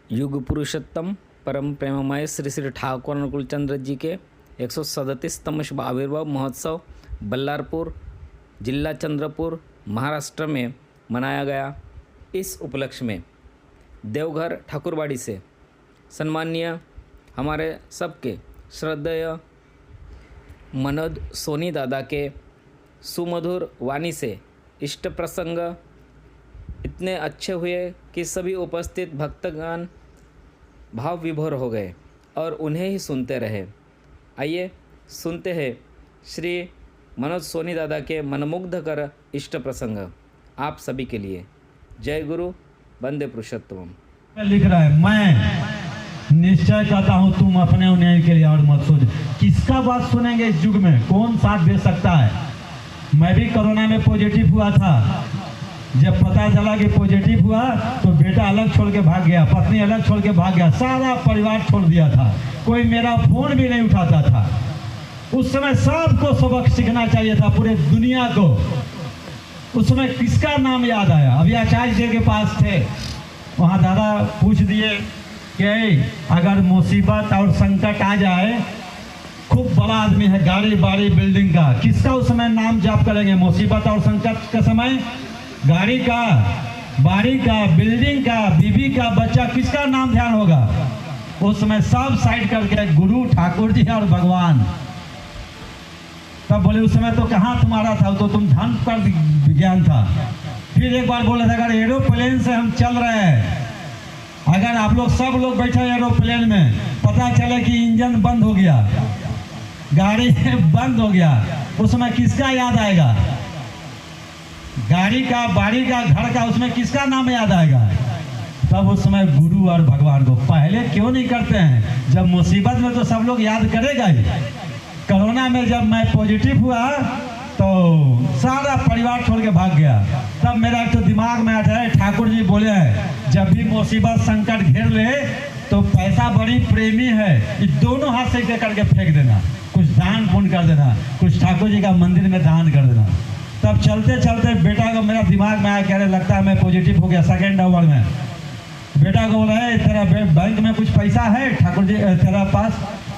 युग पुरुषोत्तम परम प्रेममय श्री श्री ठाकुर अनुकूल चंद्र जी के 137तम शुभ आविर्भाव महोत्सव बल्लारपुर जिला चंद्रपुर महाराष्ट्र में मनाया गया। इस उपलक्ष्य में देवघर ठाकुरबाड़ी से सम्माननीय हमारे सबके श्रद्धेय मनोज सोनी दादा के सुमधुर वाणी से इष्ट प्रसंग इतने अच्छे हुए कि सभी उपस्थित भक्तगण भाव विभोर हो गए और उन्हें ही सुनते रहे। आइए सुनते हैं श्री मनोज सोनी दादा के मनमुग्ध कर इष्ट प्रसंग आप सभी के लिए। जय गुरु वंदे पुरुषोत्तम। लिख रहा है, मैं निश्चय करता हूँ तुम अपने उन्नयन के लिए और मत सोच। किसका बात सुनेंगे इस युग में? कौन साथ दे सकता है? मैं भी कोरोना में पॉजिटिव हुआ था। जब पता चला कि पॉजिटिव हुआ तो बेटा अलग छोड़ के भाग गया, पत्नी अलग छोड़ के भाग गया, सारा परिवार छोड़ दिया था। कोई मेरा फोन भी नहीं उठाता था। उस समय सबको सबक सीखना चाहिए था, पूरे दुनिया को। उस समय किसका नाम याद आया? अभी आचार्य जी के पास थे, वहाँ दादा पूछ दिए कि अगर मुसीबत और संकट आ जाए, खूब बड़ा आदमी है, गाड़ी बाड़ी बिल्डिंग का, किसका उस समय नाम जाप करेंगे? मुसीबत और संकट के समय गाड़ी का, बाड़ी का, बिल्डिंग का, बीबी का, बच्चा, किसका नाम ध्यान होगा? उस समय सब साइड करके गुरु, ठाकुर जी और भगवान। तब बोले उस समय तो कहाँ तुम्हारा था, तो तुम धन पर विज्ञान था। फिर एक बार बोले अगर एरोप्लेन से हम चल रहे हैं, अगर आप लोग सब लोग बैठे एरोप्लेन में, पता चले कि इंजन बंद हो गया, गाड़ी बंद हो गया, उस समय किसका याद आएगा? गाड़ी का, बाड़ी का, घर का, उसमें किसका नाम याद आएगा? तब उस समय गुरु और भगवान को। पहले क्यों नहीं करते हैं? जब मुसीबत में तो सब लोग याद करेगा ही। कोरोना में जब मैं पॉजिटिव हुआ तो सारा परिवार छोड़ के भाग गया। तब मेरा एक तो दिमाग में आता है, ठाकुर जी बोले हैं जब भी मुसीबत संकट घेर ले तो पैसा बड़ी प्रेमी है, ये दोनों हाथ से दे करके फेंक देना, कुछ दान पुण्य कर देना, कुछ ठाकुर जी का मंदिर में दान कर देना। तब चलते चलते बेटा को मेरा दिमाग में आया, कह रहे लगता है मैं पॉजिटिव हो गया सेकेंड आवर में। बेटा को बोला है तेरा बैंक में कुछ पैसा है ठाकुर जी तेरा पास?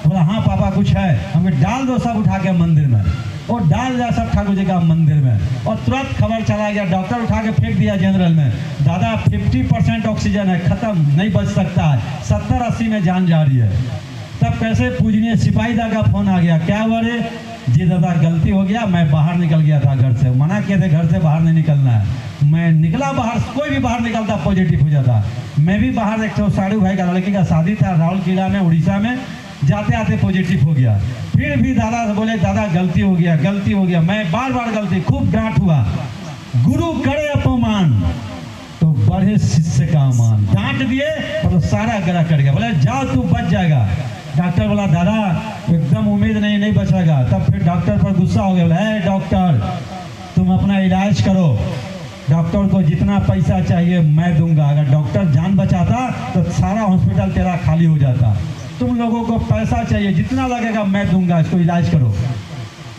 बोला हाँ पापा कुछ है। हमें डाल दो सब उठा के मंदिर में, और डाल दिया सब ठाकुर जी का मंदिर में। और तुरंत खबर चला गया, डॉक्टर उठा के फेंक दिया जनरल में, दादा 50% ऑक्सीजन है, खत्म, नहीं बच सकता है, 70-80 में जान जा रही है। तब कैसे पूजनीय सिपाही दा का फोन आ गया, क्या हुआ रे? जी दादा गलती हो गया, मैं बाहर निकल गया था घर से, मना किए थे घर से बाहर नहीं निकलना है। मैं निकला बाहर, कोई भी बाहर निकलता पॉजिटिव हो जाता। मैं भी बाहर, एक तो साड़ू भाई का लड़की का शादी था राहुल किला में उड़ीसा में, जाते आते पॉजिटिव हो गया। फिर भी दादा बोले दादा गलती हो गया, गलती हो गया। मैं बार बार गलती, खूब डांट हुआ। गुरु करे अपमान तो बढ़े शिष्य का मान। डांट दिए और तो सारा गला कट गया। बोले जाओ तू बच जाएगा। डॉक्टर बोला दादा एकदम उम्मीद नहीं बचेगा। तब फिर डॉक्टर पर गुस्सा हो गया, बोला डॉक्टर तुम अपना इलाज करो, डॉक्टर को जितना पैसा चाहिए मैं दूंगा। अगर डॉक्टर जान बचाता तो सारा हॉस्पिटल तेरा खाली हो जाता। तुम लोगों को पैसा चाहिए, जितना लगेगा मैं दूंगा, इसको इलाज करो।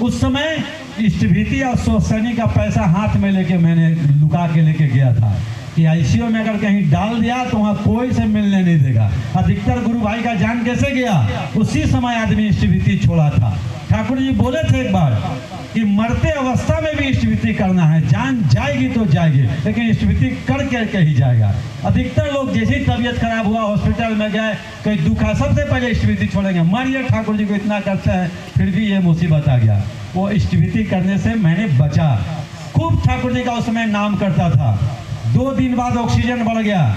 उस समय इष्टभीति और सोशनी का पैसा हाथ में लेके मैंने लुका के लेके गया था कि आईसीयू में अगर कहीं डाल दिया तो वहाँ कोई से मिलने नहीं देगा। अधिकतर गुरु भाई का जान कैसे गया? उसी समय आदमी इष्टभीति छोड़ा था। ठाकुर जी बोले थे एक बार कि मरते अवस्था में भी इष्टभीति करना है, जान जाएगी तो जाएगी, लेकिन इष्टभीति करके ही जाएगा। अधिकतर लोग जैसे ही तबीयत खराब हुआ हॉस्पिटल में गए, कोई दुख है, सबसे पहले इष्टभीति छोड़ेंगे। मारिए ठाकुर जी को इतना करते हैं, फिर भी ये मुसीबत आ गया। वो इष्टभीति करने से मैंने बचा। खूब ठाकुर जी का उस समय नाम करता था। 2 दिन बाद ऑक्सीजन बढ़ गया।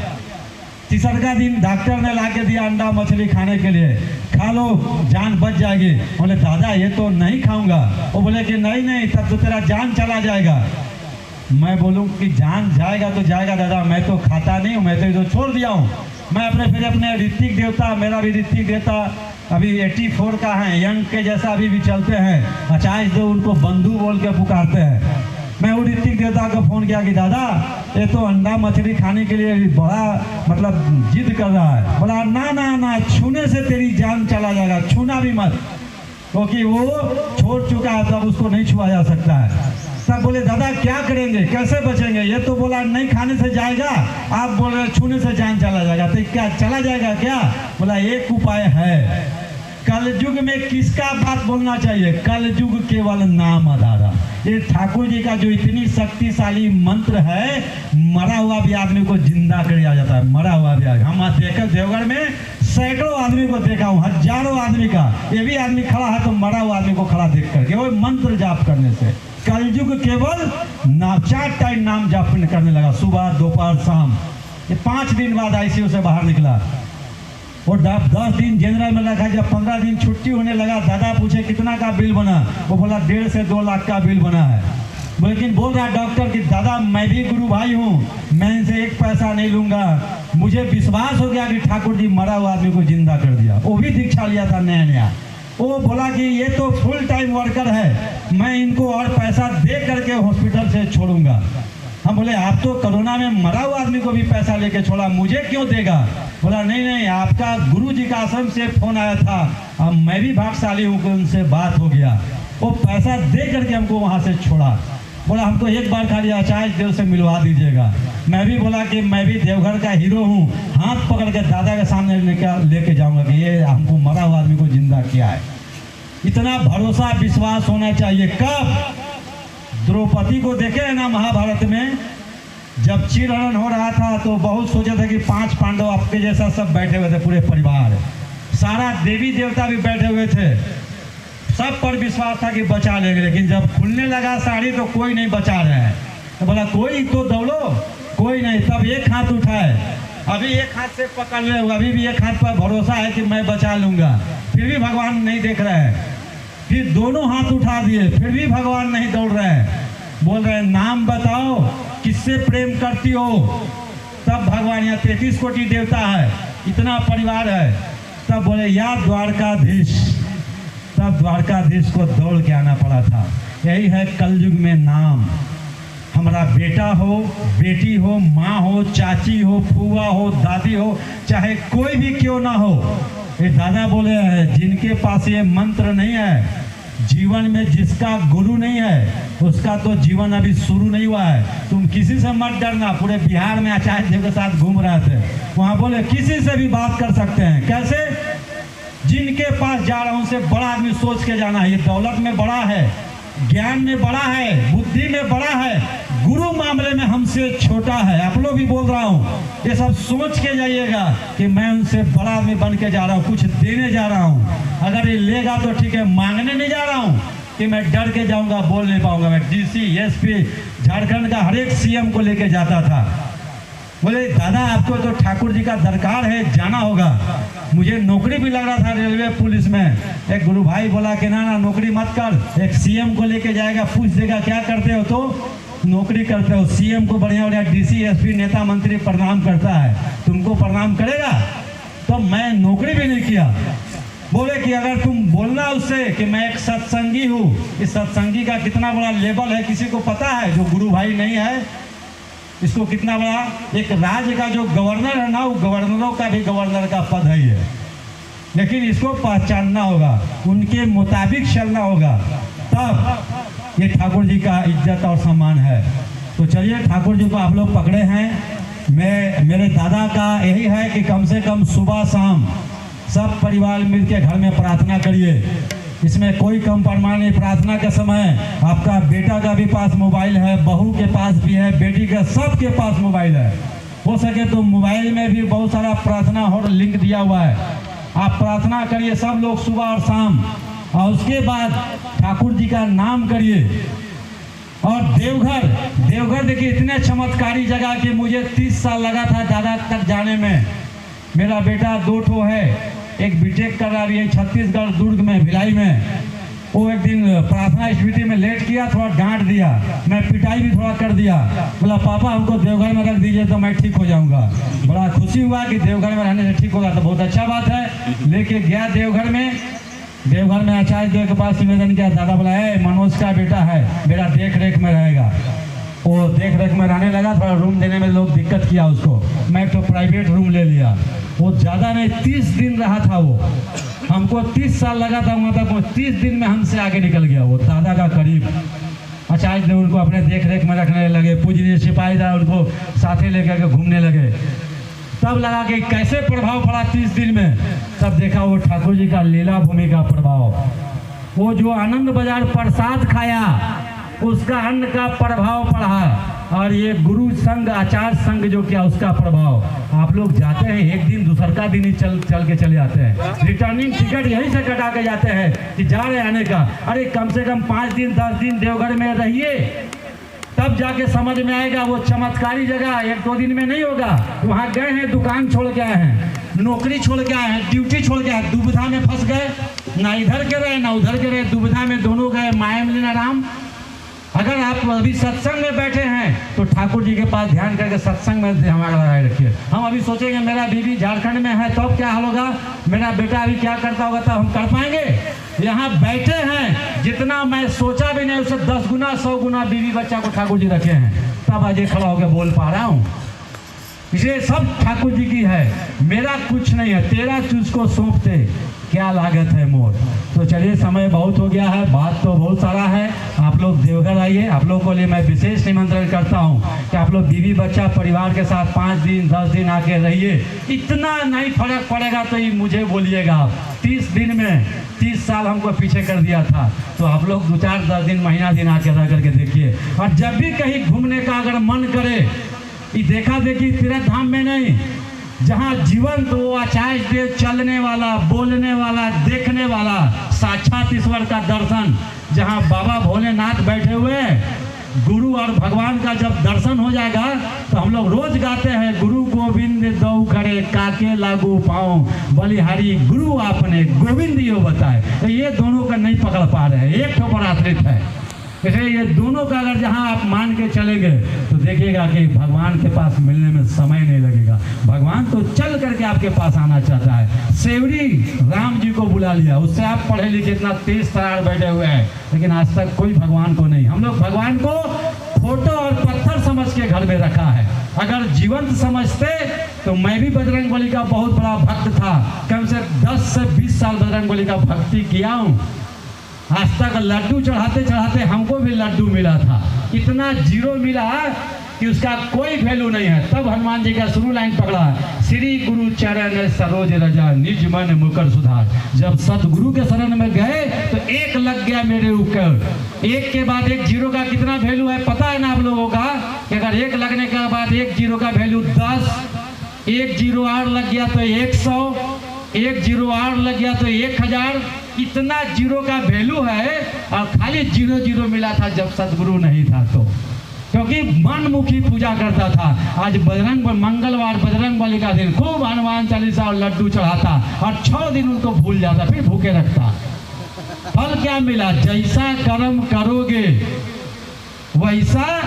तीसरा दिन डॉक्टर ने ला के दिया अंडा मछली खाने के लिए, खा लो जान बच जाएगी। बोले दादा ये तो नहीं खाऊंगा। वो बोले कि नहीं तब तो तेरा जान चला जाएगा। मैं बोलूँ कि जान जाएगा तो जाएगा दादा, मैं तो खाता नहीं हूँ, मैं तो इधर छोड़ दिया हूँ। मैं अपने ऋतिक देवता, मेरा भी ऋतिक देवता अभी 84 का है, यंग के जैसा अभी भी चलते हैं। आचार्य जो उनको बंधु बोल के पुकारते हैं। मैं वो ऋतिक देवता को फोन किया कि दादा ये तो अंडा मछली खाने के लिए बड़ा मतलब जिद कर रहा है। बोला ना छूने से तेरी जान चला जाएगा, छूना भी मत, क्योंकि वो छोड़ चुका है, तब उसको नहीं छुआ जा सकता है। सब बोले दादा क्या करेंगे, कैसे बचेंगे? ये तो बोला नहीं खाने से जाएगा, आप बोल रहे छूने से जान चला जाएगा। तो क्या चला जाएगा क्या? बोला एक उपाय है, कलयुग में किसका बात बोलना चाहिए? कलयुग केवल नाम आधारा। ये ठाकुर जी का जो इतनी शक्तिशाली मंत्र है, मरा हुआ भी आदमी को जिंदा कर दिया जाता है। मरा हुआ भी हम देखा देवघर में सैकड़ों आदमी को देखा हूँ, हजारों आदमी का, ये भी आदमी खड़ा है तो मरा हुआ आदमी को खड़ा देख करके वो मंत्र जाप करने से। कलयुग केवल 4 टाइम नाम जाप करने लगा, सुबह दोपहर शाम। ये 5 दिन बाद आईसीयू से बाहर निकला और 10 दिन जनरल में रखा। जब 15 दिन छुट्टी होने लगा, दादा पूछे कितना का बिल बना? वो बोला 1.5 से 2 लाख का बिल बना है। लेकिन बोल रहा डॉक्टर कि दादा मैं भी गुरु भाई हूँ, मैं इनसे 1 पैसा नहीं लूंगा। मुझे विश्वास हो गया कि ठाकुर जी मरा हुआ आदमी को जिंदा कर दिया। वो भी दीक्षा लिया था नया नया। वो बोला कि ये तो फुल टाइम वर्कर है, मैं इनको और पैसा दे करके हॉस्पिटल से छोड़ूंगा। हम बोले आप तो कोरोना में मरा हुआ आदमी को भी पैसा लेके छोड़ा, मुझे क्यों देगा? बोला नहीं नहीं, आपका गुरु जी का आश्रम से फोन आया था, अब मैं भी भाग्यशाली हूँ कि उनसे बात हो गया, वो पैसा दे करके हमको वहाँ से छोड़ा। बोला हमको एक बार खाली आचार्य देव से मिलवा दीजिएगा। मैं भी बोला कि मैं भी देवघर का हीरो हूँ, हाथ पकड़ के दादा के सामने लेके जाऊँगा कि ये हमको मरा हुआ आदमी को जिंदा किया है। इतना भरोसा विश्वास होना चाहिए। कब द्रौपदी को देखे है ना महाभारत में, जब चीरहरण हो रहा था तो बहुत सोचा था कि 5 पांडव आपके जैसा सब बैठे हुए थे, पूरे परिवार, सारा देवी देवता भी बैठे हुए थे, सब पर विश्वास था कि बचा लेंगे। लेकिन जब खुलने लगा साड़ी तो कोई नहीं बचा रहे हैं। तो बोला कोई तो दौड़ो, कोई नहीं। तब एक हाथ उठाए, अभी एक हाथ से पकड़ रहे हो, अभी भी एक हाथ पर भरोसा है कि मैं बचा लूंगा, फिर भी भगवान नहीं देख रहे हैं। फिर दोनों हाथ उठा दिए, फिर भी भगवान नहीं दौड़ रहे हैं। बोल रहे हैं नाम बताओ किससे प्रेम करती हो? तब भगवान, यहाँ 33 कोटि देवता है, इतना परिवार है। तब बोले या द्वारकाधीश। तब द्वारकाधीश को दौड़ के आना पड़ा था। यही है कलयुग में नाम। हमारा बेटा हो, बेटी हो, माँ हो, चाची हो, फूआ हो, दादी हो, चाहे कोई भी क्यों ना हो, ये दादा बोले हैं जिनके पास ये मंत्र नहीं है, जीवन में जिसका गुरु नहीं है, उसका तो जीवन अभी शुरू नहीं हुआ है। तुम किसी से मत डरना। पूरे बिहार में आचार्य देव के साथ घूम रहे थे, वहाँ बोले किसी से भी बात कर सकते हैं। कैसे? जिनके पास जा रहा हूँ उनसे बड़ा आदमी सोच के जाना है। ये दौलत में बड़ा है, ज्ञान में बड़ा है, बुद्धि में बड़ा है, गुरु मामले में हमसे छोटा है। आप लोग भी बोल रहा हूँ, ये सब सोच के जाइएगा कि मैं उनसे बड़ा आदमी बन के जा रहा हूँ, कुछ देने जा रहा हूँ। अगर ये लेगा तो ठीक है, मांगने नहीं जा रहा हूँ कि मैं डर के जाऊँगा, बोल नहीं पाऊंगा। मैं DC SP झारखंड का हर एक CM को लेके जाता था। बोले दादा आपको तो ठाकुर जी का दरकार है, जाना होगा। मुझे नौकरी भी लग रहा था रेलवे पुलिस में। एक गुरु भाई बोला कि ना नौकरी मत कर, एक CM को लेके जाएगा, पूछ देगा क्या करते हो, तो नौकरी करते हो। CM को बढ़िया बढ़िया DC SP नेता मंत्री प्रणाम करता है, तुमको प्रणाम करेगा? तो मैं नौकरी भी नहीं किया। बोले कि अगर तुम बोलना उससे कि मैं एक सत्संगी हूँ, इस सत्संगी का कितना बड़ा लेवल है किसी को पता है? जो गुरु भाई नहीं है इसको कितना बड़ा एक राज्य का जो गवर्नर है ना, वो गवर्नरों का भी गवर्नर का पद है ये। लेकिन इसको पहचानना होगा, उनके मुताबिक चलना होगा, तब ये ठाकुर जी का इज्जत और सम्मान है। तो चलिए ठाकुर जी को आप लोग पकड़े हैं। मेरे दादा का यही है कि कम से कम सुबह शाम सब परिवार मिलकर घर में प्रार्थना करिए। इसमें कोई कम परमाण नहीं। प्रार्थना के समय आपका बेटा का भी पास मोबाइल है, बहू के पास भी है, बेटी के सबके पास मोबाइल है। हो सके तो मोबाइल में भी बहुत सारा प्रार्थना और लिंक दिया हुआ है, आप प्रार्थना करिए सब लोग सुबह और शाम। और उसके बाद ठाकुर जी का नाम करिए। और देवघर देखिए इतने चमत्कारी जगह कि मुझे 30 साल लगा था दादा तक जाने में। मेरा बेटा 2 ठो है, एक बीटेक कर रहा है छत्तीसगढ़ दुर्ग में भिलाई में। वो एक दिन प्रार्थना स्मृति में लेट किया, थोड़ा डांट दिया, मैं पिटाई भी थोड़ा कर दिया। बोला पापा हमको देवघर में रख दीजिए तो मैं ठीक हो जाऊंगा। बड़ा खुशी हुआ कि देवघर में रहने से ठीक होगा, तो बहुत अच्छा बात है। लेके गया देवघर में आचार्य देव के पास निवेदन किया। दादा बोला है मनोज का बेटा है, मेरा देख रेख में रहेगा। वो देख रेख में रहने लगा, थोड़ा रूम देने में लोग दिक्कत किया उसको, मैं तो प्राइवेट रूम ले लिया। वो ज़्यादा नहीं 30 दिन रहा था वो। हमको 30 साल लगा था वहाँ तक, वो 30 दिन में हमसे आगे निकल गया वो दादा का करीब। आचार्य देव उनको अपने देख रेख में रखने लगे, पूजनीय सिपाहीदार उनको साथे लेकर के घूमने लगे। तब लगा कि कैसे प्रभाव पड़ा 30 दिन में, तब देखा वो ठाकुर जी का लीला भूमि का प्रभाव। वो जो आनंद बाजार प्रसाद खाया उसका अन्न का प्रभाव पड़ा, और ये गुरु संघ आचार्य संघ जो किया उसका प्रभाव। आप लोग जाते हैं एक दिन दूसरा दिन ही चल के चले जाते हैं, रिटर्निंग टिकट यहीं से कटा के जाते हैं कि जा रहे आने का। अरे कम से कम 5 दिन 10 दिन देवघर में रहिए, तब जाके समझ में आएगा। वो चमत्कारी जगह 1-2 दिन में नहीं होगा। वहाँ गए हैं, दुकान छोड़ के आए हैं, नौकरी छोड़ के आए हैं, ड्यूटी छोड़ के आए, दुविधा में फंस गए, ना इधर के रहे ना उधर के रहे, दुविधा में दोनों गए, माया मिलना राम। अगर आप अभी सत्संग में बैठे हैं तो ठाकुर जी के पास ध्यान करके सत्संग में हमारा लगाए रखिए। हम अभी सोचेंगे मेरा बीवी झारखंड में है तो क्या हाल होगा, मेरा बेटा अभी क्या करता होगा, तो हम कर पाएंगे? यहाँ बैठे हैं, जितना मैं सोचा भी नहीं उससे 10 गुना 100 गुना बीवी बच्चा को ठाकुर जी रखे हैं, तब आज ये खड़ा होकर बोल पा रहा हूँ। इसलिए सब ठाकुर जी की है, मेरा कुछ नहीं है, तेरा तुझको सौंपते क्या लागत है मोर। तो चलिए समय बहुत हो गया है, बात तो बहुत सारा है। आप लोग देवघर आइए, आप लोगों को लिए मैं विशेष निमंत्रण करता हूं कि आप लोग बीवी बच्चा परिवार के साथ 5 दिन 10 दिन आके रहिए। इतना नहीं फर्क पड़ेगा तो ये मुझे बोलिएगा। 30 दिन में 30 साल हमको पीछे कर दिया था, तो आप लोग 2-4 10 दिन महीना दिन आके रह करके देखिए। और जब भी कहीं घूमने का अगर मन करे, ये देखा देखी तीर्थ धाम में नहीं, जहाँ जीवंत वो आचार्य देव चलने वाला, बोलने वाला, देखने वाला, साक्षात ईश्वर का दर्शन, जहाँ बाबा भोलेनाथ बैठे हुए गुरु और भगवान का जब दर्शन हो जाएगा तो हम लोग रोज गाते हैं, गुरु गोविंद दो खड़े काके लागू पाओ, बलिहारी गुरु आपने गोविंद यो बताए। तो ये दोनों का नहीं पकड़ पा रहे हैं, एक ठो पर आश्रित है। इसलिए ये दोनों का अगर जहाँ आप मान के चलेंगे तो देखिएगा कि भगवान के पास मिलने में समय नहीं लगेगा। भगवान तो चल करके आपके पास आना चाहता है। सेवरी राम जी को बुला लिया, उससे आप पढ़े लिखे इतना तेज तरार बैठे हुए हैं, लेकिन आज तक कोई भगवान को नहीं। हम लोग भगवान को फोटो और पत्थर समझ के घर में रखा है। अगर जीवंत समझते तो मैं भी बजरंगबली का बहुत बड़ा भक्त था, कम से 10 से 20 साल बजरंगबली का भक्ति किया हूँ। आज तक लड्डू चढ़ाते चढ़ाते हमको भी लड्डू मिला था, इतना जीरो मिला कि उसका कोई वैल्यू नहीं है। तब हनुमान जी का शुरू लाइन पकड़ा, श्री गुरु चरण सरोज रजा निज मन मुकर सुधार। जब सतगुरु के शरण में गए तो एक लग गया मेरे ऊपर। एक के बाद एक जीरो का कितना वैल्यू है पता है ना आप लोगों का, कि अगर एक लगने के बाद एक जीरो का वैल्यू 10, एक जीरो और लग गया तो 100, एक जीरो और लग गया तो 1000, इतना जीरो का वैल्यू है। और खाली 0 मिला था जब सदगुरु नहीं था तो, क्योंकि मनमुखी पूजा करता था। आज बजरंग मंगलवार बजरंगबली का दिन, खूब हनुमान चालीसा और लड्डू चढ़ाता, और 6 दिन उनको भूल जाता, फिर भूखे रखता। फल क्या मिला, जैसा कर्म करोगे वैसा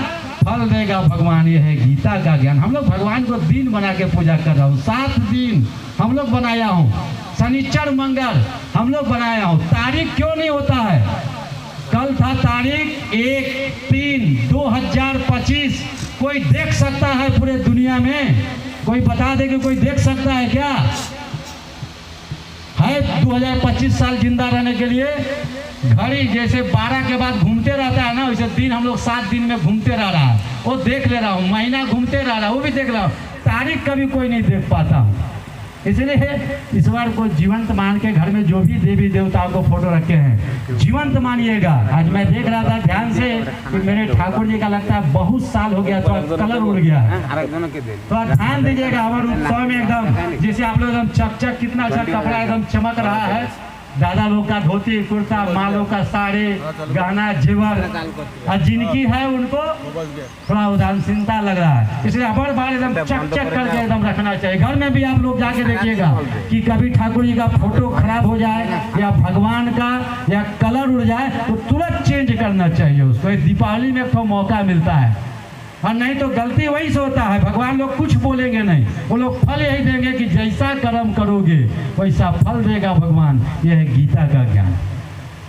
फल देगा भगवान। ये है गीता का ज्ञान। हम लोग भगवान को दिन बना के पूजा कर रहा हूँ, 7 दिन हम लोग बनाया हूँ, शनिचर मंगल हम लोग बनाया हूँ। तारीख क्यों नहीं होता है? कल था तारीख 1/3/2025। कोई देख सकता है पूरे दुनिया में? कोई बता दे कि कोई देख सकता है क्या? है 2025 साल जिंदा रहने के लिए। घड़ी जैसे 12 के बाद घूमते रहता है ना, वैसे दिन हम लोग 7 दिन में घूमते रह रहा है। वो देख ले रहा हूँ, महीना घूमते रह रहा है, वो भी देख रहा हूँ। तारीख कभी कोई नहीं देख पाता। इसलिए ईश्वर को जीवंत मान के घर में जो भी देवी देवताओं को फोटो रखे हैं जीवंत मानिएगा। आज मैं देख रहा था ध्यान से कि मेरे ठाकुर जी का लगता है बहुत साल हो गया, तो कलर उड़ गया है। तो ध्यान दीजिएगा, हमारे उत्सव में एकदम जैसे आप लोग एकदम चकचक, कितना अच्छा कपड़ा एकदम चमक रहा है। दादा लोग का धोती कुर्ता, माँ लोग का साड़ी गहना जेवर, और जिनकी है उनको थोड़ा उदासीनता लग रहा है। इसलिए हर बार एकदम चक चक करके एकदम रखना चाहिए। घर में भी आप लोग जाके देखिएगा कि कभी ठाकुर जी का फोटो खराब हो जाए या भगवान का या कलर उड़ जाए तो तुरंत चेंज करना चाहिए उसको। दीपावली में तो मौका मिलता है, और नहीं तो गलती वही से होता है। भगवान लोग कुछ बोलेंगे नहीं, वो लोग फल यही देंगे कि जैसा कर्म करोगे वैसा फल देगा भगवान। यह है गीता का ज्ञान।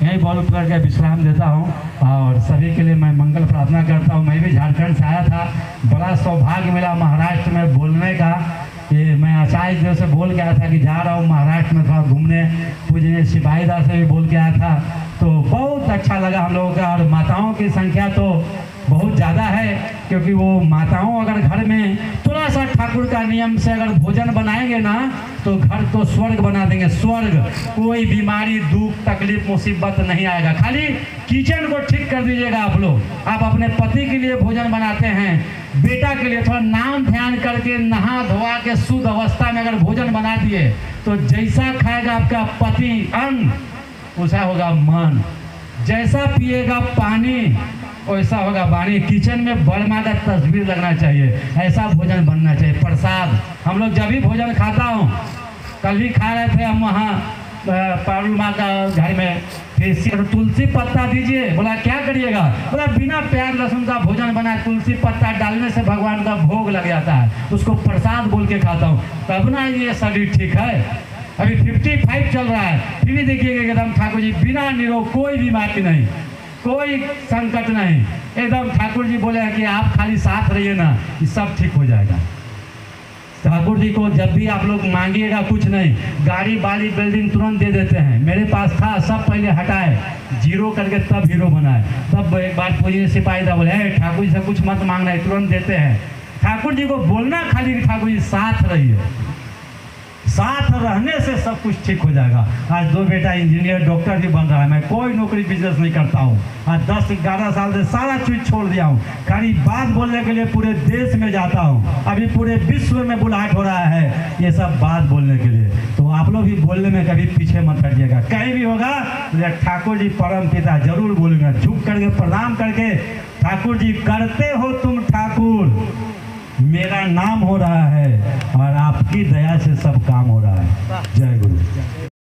यही बोल करके विश्राम देता हूँ, और सभी के लिए मैं मंगल प्रार्थना करता हूँ। मैं भी झारखंड से आया था, बड़ा सौभाग्य मिला महाराष्ट्र में बोलने का। ये मैं आचार्य देव से बोल के आया था कि जा रहा हूँ महाराष्ट्र में थोड़ा घूमने, पूजनीय सिपाहीदार से भी बोल के आया था तो बहुत अच्छा लगा हम लोगों का। और माताओं की संख्या तो बहुत ज़्यादा है, क्योंकि वो माताओं अगर घर में थोड़ा सा ठाकुर का नियम से अगर भोजन बनाएंगे ना, तो घर तो स्वर्ग बना देंगे, स्वर्ग। कोई बीमारी, दुख, तकलीफ, मुसीबत नहीं आएगा। खाली किचन को ठीक कर दीजिएगा आप लोग। आप अपने पति के लिए भोजन बनाते हैं, बेटा के लिए थोड़ा नाम ध्यान करके नहा धोवा के शुद्ध अवस्था में अगर भोजन बना दिए, तो जैसा खाएगा आपका पति अन्न, वैसा होगा मन। जैसा पिएगा पानी, वैसा होगा वाणी। किचन में बर्मा का तस्वीर लगना चाहिए, ऐसा भोजन बनना चाहिए। प्रसाद हम लोग जब भी भोजन खाता हूँ, कल भी खा रहे थे हम वहाँ पारुल माँ का घर में, फिर तुलसी पत्ता दीजिए। बोला क्या करिएगा? बोला बिना प्याज लहसुन का भोजन बना, तुलसी पत्ता डालने से भगवान का भोग लग जाता है, उसको प्रसाद बोल के खाता हूँ, तब ना ये शरीर ठीक है। अभी 55 चल रहा है, फिर भी देखिएगा एकदम ठाकुर जी बिना निरोग, कोई बीमारी नहीं, कोई संकट नहीं, एकदम ठाकुर जी बोले हैं कि आप खाली साथ रहिए ना, ये सब ठीक हो जाएगा। ठाकुर जी को जब भी आप लोग मांगिएगा कुछ नहीं, गाड़ी बाड़ी बिल्डिंग तुरंत दे देते हैं। मेरे पास था, सब पहले हटाए, जीरो करके तब हीरो बनाए। तब एक बार पूछिए सिपाही था, बोले ठाकुर जी से कुछ मत मांगना है, तुरंत देते हैं। ठाकुर जी को बोलना खाली कि ठाकुर जी साथ रहिए, साथ रहने से सब कुछ ठीक हो जाएगा। आज 2 बेटा इंजीनियर डॉक्टर भी बन रहा है। मैं कोई नौकरी बिजनेस नहीं करता हूँ, आज 10-11 साल से सारा चीज छोड़ दिया हूँ। खाली बात बोलने के लिए पूरे देश में जाता हूँ, अभी पूरे विश्व में बुलाहट हो रहा है ये सब बात बोलने के लिए। तो आप लोग भी बोलने में कभी पीछे मत हटिएगा, कहीं भी होगा तो ठाकुर जी परम पिता जरूर बोलूँगा, झुक करके प्रणाम करके, ठाकुर जी करते हो तुम ठाकुर, मेरा नाम हो रहा है और आपकी दया से सब काम हो रहा है। जय गुरु।